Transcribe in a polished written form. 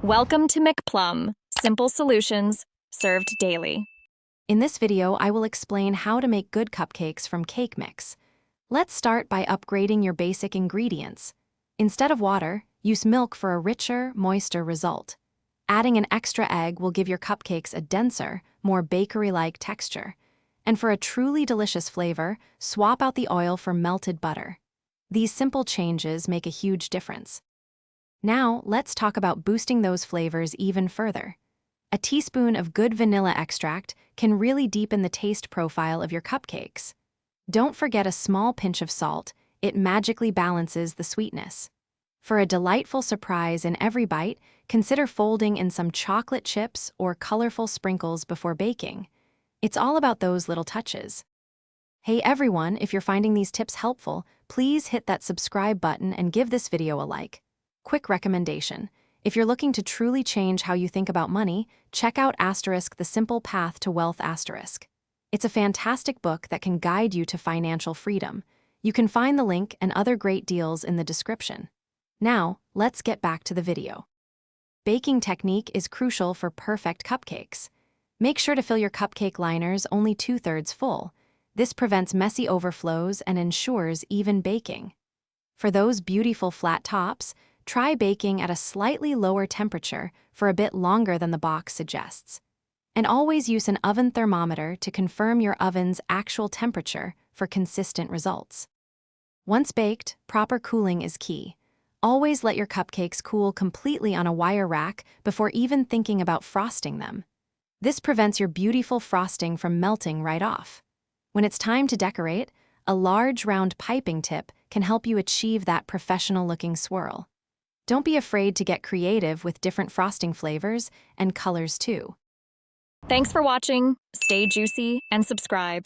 Welcome to McPlum, simple solutions served daily. In this video, I will explain how to make good cupcakes from cake mix. Let's start by upgrading your basic ingredients. Instead of water, use milk for a richer, moister result. Adding an extra egg will give your cupcakes a denser, more bakery-like texture. And for a truly delicious flavor, swap out the oil for melted butter. These simple changes make a huge difference. Now, let's talk about boosting those flavors even further. A teaspoon of good vanilla extract can really deepen the taste profile of your cupcakes. Don't forget a small pinch of salt, it magically balances the sweetness. For a delightful surprise in every bite, consider folding in some chocolate chips or colorful sprinkles before baking. It's all about those little touches. Hey everyone, if you're finding these tips helpful, please hit that subscribe button and give this video a like. Quick recommendation. If you're looking to truly change how you think about money, check out The Simple Path to Wealth *. It's a fantastic book that can guide you to financial freedom. You can find the link and other great deals in the description. Now, let's get back to the video. Baking technique is crucial for perfect cupcakes. Make sure to fill your cupcake liners only 2/3 full. This prevents messy overflows and ensures even baking. For those beautiful flat tops, try baking at a slightly lower temperature for a bit longer than the box suggests. And always use an oven thermometer to confirm your oven's actual temperature for consistent results. Once baked, proper cooling is key. Always let your cupcakes cool completely on a wire rack before even thinking about frosting them. This prevents your beautiful frosting from melting right off. When it's time to decorate, a large round piping tip can help you achieve that professional-looking swirl. Don't be afraid to get creative with different frosting flavors and colors too. Thanks for watching. Stay juicy and subscribe.